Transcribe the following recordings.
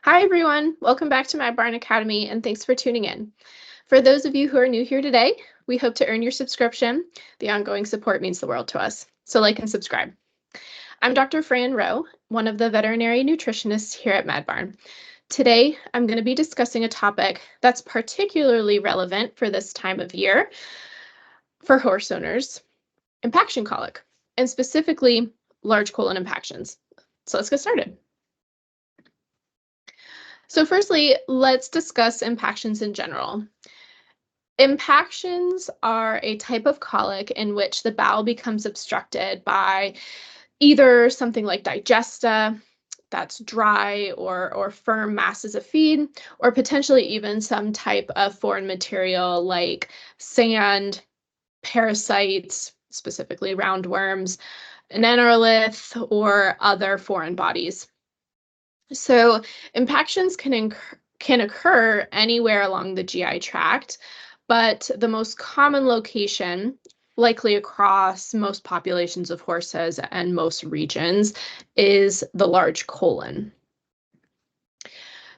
Hi, everyone. Welcome back to MadBarn Academy, and thanks for tuning in. For those of you who are new here today, we hope to earn your subscription. The ongoing support means the world to us, so like and subscribe. I'm Dr. Fran Rowe, one of the veterinary nutritionists here at MadBarn. Today, I'm going to be discussing a topic that's particularly relevant for this time of year for horse owners, impaction colic, and specifically large colon impactions. So let's get started. So firstly, let's discuss impactions in general. Impactions are a type of colic in which the bowel becomes obstructed by either something like digesta, that's dry or firm masses of feed, or potentially even some type of foreign material like sand, parasites, specifically roundworms, an enterolith, or other foreign bodies. So impactions can occur anywhere along the GI tract, but the most common location, likely across most populations of horses and most regions, is the large colon.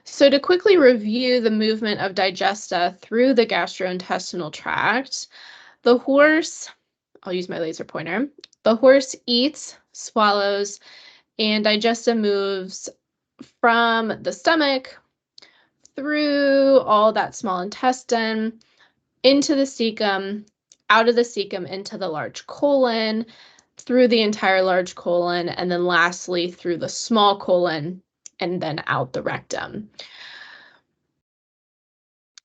So to quickly review the movement of digesta through the gastrointestinal tract, the horse, I'll use my laser pointer, the horse eats, swallows, and digesta moves from the stomach through all that small intestine into the cecum, out of the cecum into the large colon, through the entire large colon, and then lastly through the small colon and then out the rectum.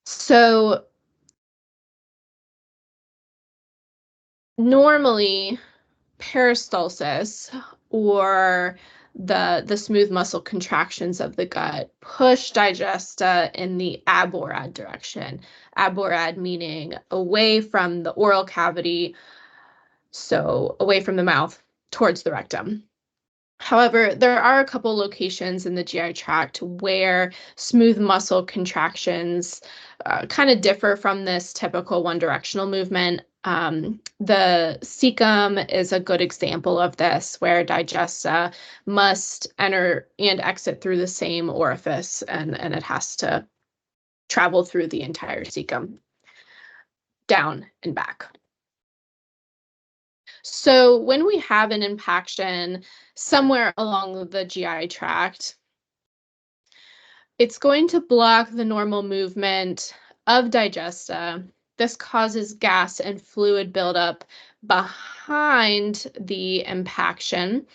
So normally peristalsis, or the smooth muscle contractions of the gut, push digesta in the aborad direction. Aborad meaning away from the oral cavity, so away from the mouth towards the rectum. However, there are a couple locations in the GI tract where smooth muscle contractions kind of differ from this typical one-directional movement. The cecum is a good example of this, where digesta must enter and exit through the same orifice, and it has to travel through the entire cecum, down and back. So when we have an impaction somewhere along the GI tract, it's going to block the normal movement of digesta. This causes gas and fluid buildup behind the impaction,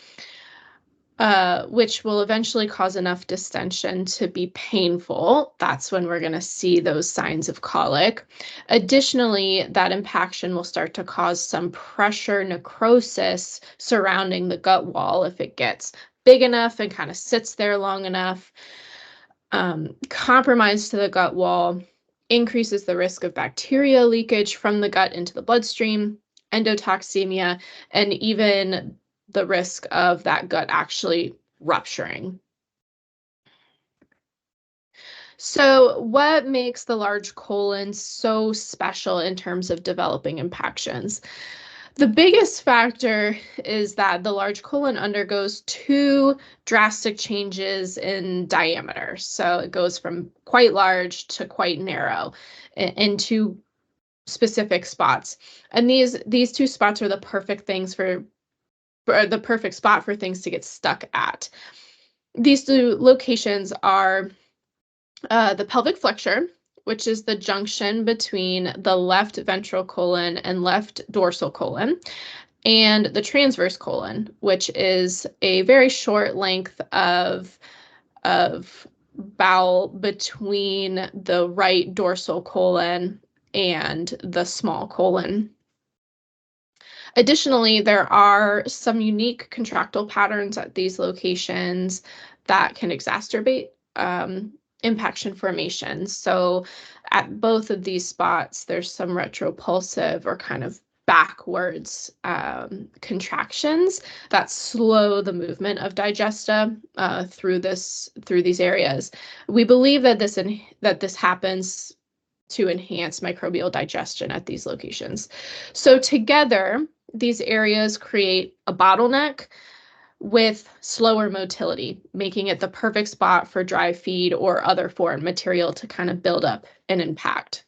which will eventually cause enough distension to be painful. That's when we're going to see those signs of colic. Additionally, that impaction will start to cause some pressure necrosis surrounding the gut wall if it gets big enough and kind of sits there long enough. Compromise to the gut wall increases the risk of bacteria leakage from the gut into the bloodstream, endotoxemia, and even the risk of that gut actually rupturing. So what makes the large colon so special in terms of developing impactions? The biggest factor is that the large colon undergoes two drastic changes in diameter. So it goes from quite large to quite narrow in two specific spots. And these two spots are the perfect things for the perfect spot for things to get stuck at. These two locations are the pelvic flexure, which is the junction between the left ventral colon and left dorsal colon, and the transverse colon, which is a very short length of bowel between the right dorsal colon and the small colon. Additionally, there are some unique contractile patterns at these locations that can exacerbate impaction formation. So at both of these spots, there's some retropulsive or kind of backwards contractions that slow the movement of digesta through these areas. We believe that this happens to enhance microbial digestion at these locations. So together, these areas create a bottleneck with slower motility, making it the perfect spot for dry feed or other foreign material to kind of build up and impact.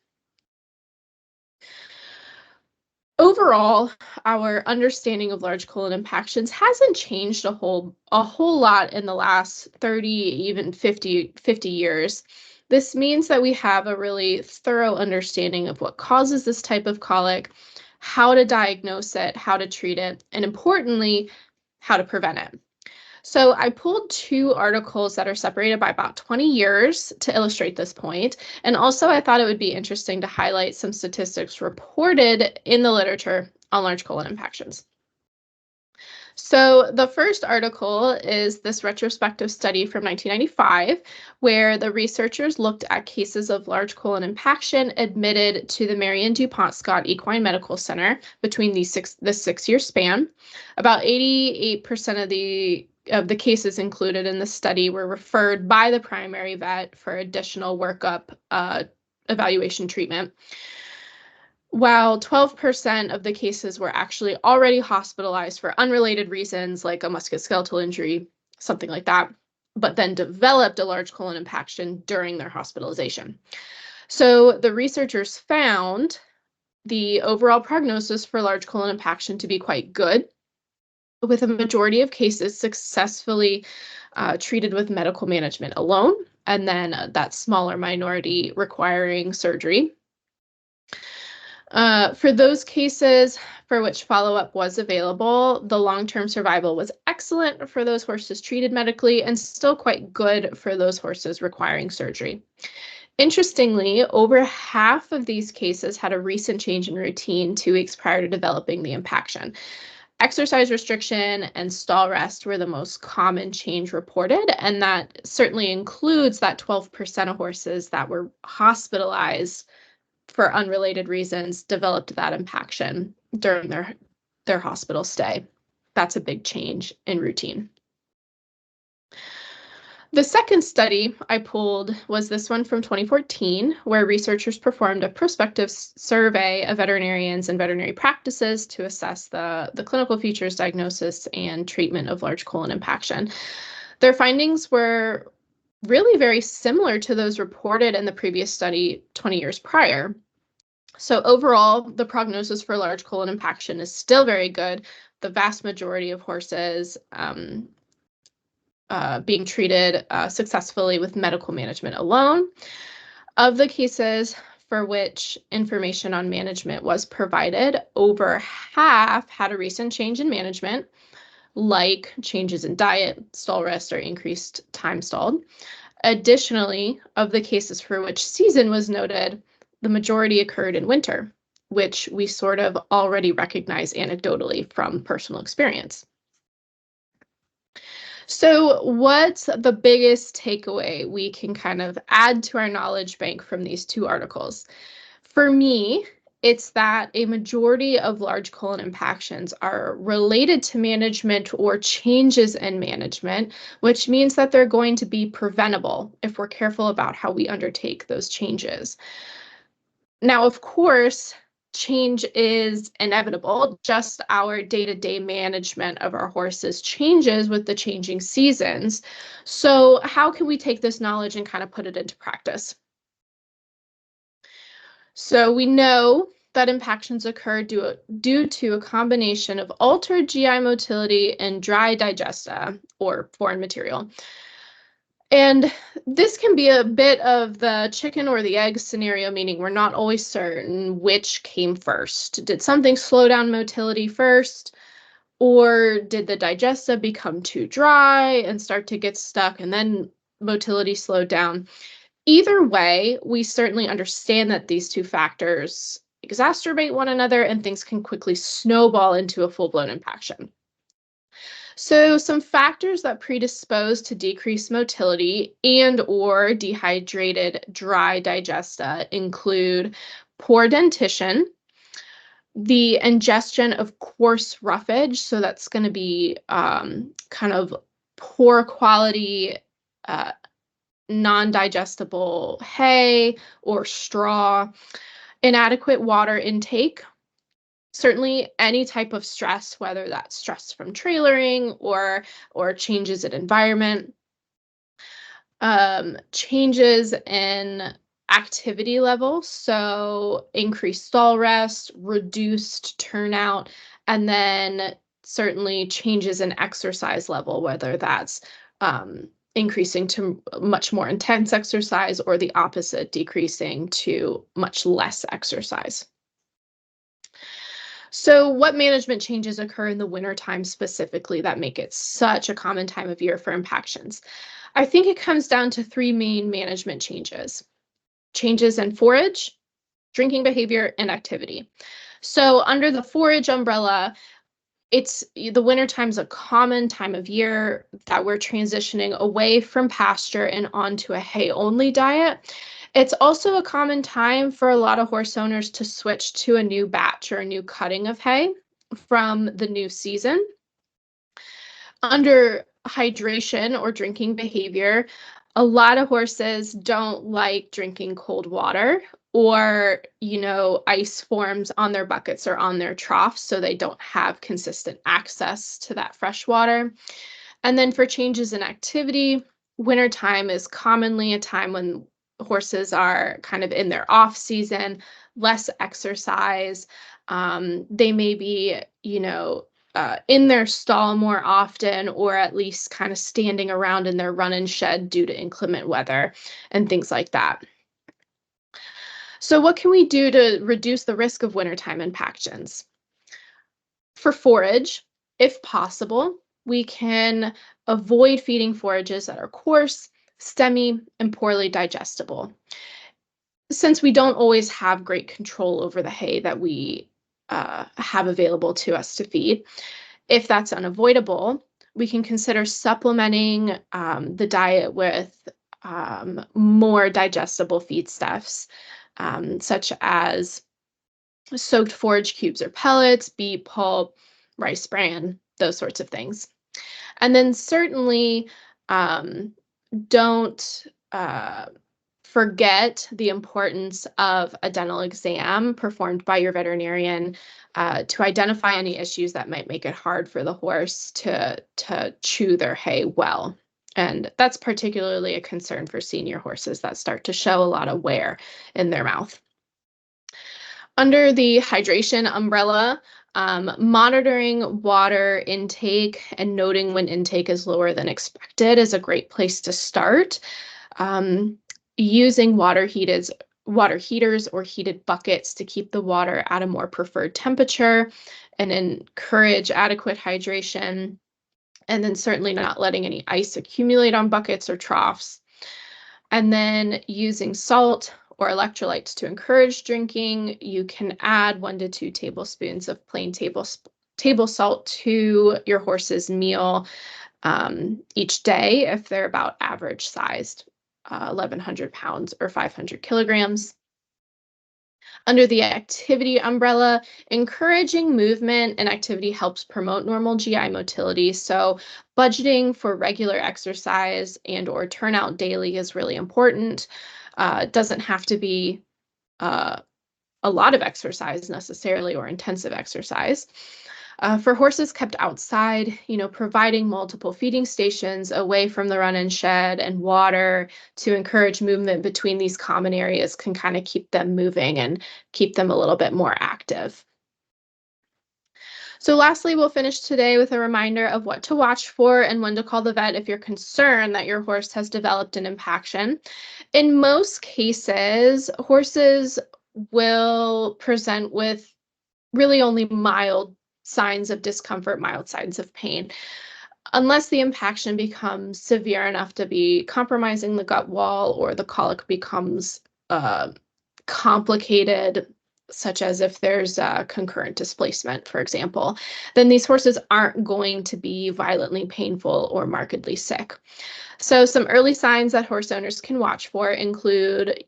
Overall, our understanding of large colon impactions hasn't changed a whole lot in the last 30, even 50 years. This means that we have a really thorough understanding of what causes this type of colic, how to diagnose it, how to treat it, and importantly, how to prevent it. So I pulled two articles that are separated by about 20 years to illustrate this point. And also I thought it would be interesting to highlight some statistics reported in the literature on large colon impactions. So the first article is this retrospective study from 1995, where the researchers looked at cases of large colon impaction admitted to the Marion DuPont Scott Equine Medical Center between the 6-year span. About 88% of the cases included in the study were referred by the primary vet for additional workup, evaluation treatment, while 12% of the cases were actually already hospitalized for unrelated reasons like a musculoskeletal injury, something like that, but then developed a large colon impaction during their hospitalization. So the researchers found the overall prognosis for large colon impaction to be quite good, with a majority of cases successfully treated with medical management alone, and then that smaller minority requiring surgery. For those cases for which follow-up was available, the long-term survival was excellent for those horses treated medically and still quite good for those horses requiring surgery. Interestingly, over half of these cases had a recent change in routine 2 weeks prior to developing the impaction. Exercise restriction and stall rest were the most common change reported, and that certainly includes that 12% of horses that were hospitalized for unrelated reasons developed that impaction during their hospital stay. That's a big change in routine. The second study I pulled was this one from 2014, where researchers performed a prospective survey of veterinarians and veterinary practices to assess the clinical features, diagnosis, and treatment of large colon impaction. Their findings were really very similar to those reported in the previous study 20 years prior. So overall, the prognosis for large colon impaction is still very good. The vast majority of horses being treated successfully with medical management alone. Of the cases for which information on management was provided, over half had a recent change in management, like changes in diet, stall rest, or increased time stalled. Additionally, of the cases for which season was noted, the majority occurred in winter, which we sort of already recognize anecdotally from personal experience. So what's the biggest takeaway we can kind of add to our knowledge bank from these two articles? For me, it's that a majority of large colon impactions are related to management or changes in management, which means that they're going to be preventable if we're careful about how we undertake those changes. Now, of course, change is inevitable. Just our day-to-day management of our horses changes with the changing seasons. So how can we take this knowledge and kind of put it into practice? So we know that impactions occur due to a combination of altered GI motility and dry digesta, or foreign material. And this can be a bit of the chicken or the egg scenario, meaning we're not always certain which came first. Did something slow down motility first, or did the digesta become too dry and start to get stuck and then motility slowed down? Either way, we certainly understand that these two factors exacerbate one another and things can quickly snowball into a full-blown impaction. So some factors that predispose to decreased motility and or dehydrated dry digesta include poor dentition, the ingestion of coarse roughage, so that's going to be kind of poor quality, non-digestible hay or straw, inadequate water intake, Certainly, any type of stress, whether that's stress from trailering or changes in environment, changes in activity level, so increased stall rest, reduced turnout, and then certainly changes in exercise level, whether that's increasing to much more intense exercise or the opposite, decreasing to much less exercise. So, what management changes occur in the wintertime specifically that make it such a common time of year for impactions? I think it comes down to three main management changes: changes in forage, drinking behavior, and activity. So, under the forage umbrella, it's the winter time's a common time of year that we're transitioning away from pasture and onto a hay only diet. It's also a common time for a lot of horse owners to switch to a new batch or a new cutting of hay from the new season. Under hydration or drinking behavior, a lot of horses don't like drinking cold water, or, ice forms on their buckets or on their troughs, so they don't have consistent access to that fresh water. And then for changes in activity, wintertime is commonly a time when horses are kind of in their off season, less exercise. They may be, in their stall more often, or at least kind of standing around in their run and shed due to inclement weather and things like that. So, what can we do to reduce the risk of wintertime impactions? For forage, if possible, we can avoid feeding forages that are coarse, stemmy, and poorly digestible. Since we don't always have great control over the hay that we have available to us to feed, if that's unavoidable, we can consider supplementing the diet with more digestible feedstuffs, such as soaked forage cubes or pellets, beet pulp, rice bran, those sorts of things. And then certainly don't forget the importance of a dental exam performed by your veterinarian to identify any issues that might make it hard for the horse to chew their hay well. And that's particularly a concern for senior horses that start to show a lot of wear in their mouth. Under the hydration umbrella, monitoring water intake and noting when intake is lower than expected is a great place to start. Using water heaters or heated buckets to keep the water at a more preferred temperature and encourage adequate hydration. And then certainly not letting any ice accumulate on buckets or troughs. And then using salt or electrolytes to encourage drinking. You can add 1 to 2 tablespoons of plain table salt to your horse's meal each day if they're about average sized, 1,100 pounds or 500 kilograms. Under the activity umbrella, encouraging movement and activity helps promote normal GI motility. So budgeting for regular exercise and or turnout daily is really important. It doesn't have to be a lot of exercise necessarily or intensive exercise. For horses kept outside, providing multiple feeding stations away from the run and shed and water to encourage movement between these common areas can kind of keep them moving and keep them a little bit more active. So lastly, we'll finish today with a reminder of what to watch for and when to call the vet if you're concerned that your horse has developed an impaction. In most cases, horses will present with really only mild signs of discomfort, mild signs of pain, unless the impaction becomes severe enough to be compromising the gut wall or the colic becomes complicated, such as if there's concurrent displacement, for example. Then these horses aren't going to be violently painful or markedly sick. So some early signs that horse owners can watch for include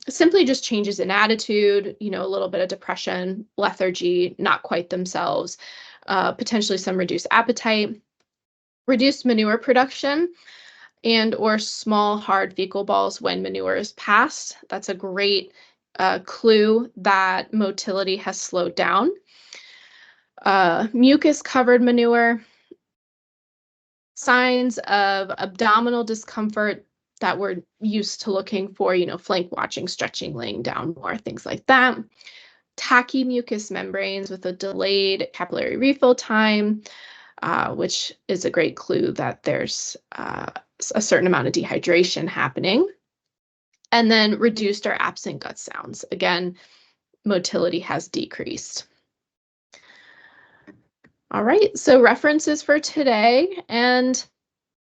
simply just changes in attitude, a little bit of depression, lethargy, not quite themselves, potentially some reduced appetite, reduced manure production, and or small hard fecal balls when manure is passed. That's a great clue that motility has slowed down. Mucus-covered manure, signs of abdominal discomfort that we're used to looking for, flank watching, stretching, laying down more, things like that. Tacky mucous membranes with a delayed capillary refill time, which is a great clue that there's a certain amount of dehydration happening. And then reduced or absent gut sounds. Again, motility has decreased. All right, so references for today, and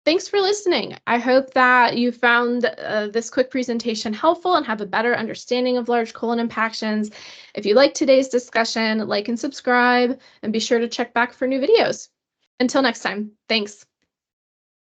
thanks for listening. I hope that you found this quick presentation helpful and have a better understanding of large colon impactions. If you like today's discussion, like and subscribe, and be sure to check back for new videos. Until next time, thanks.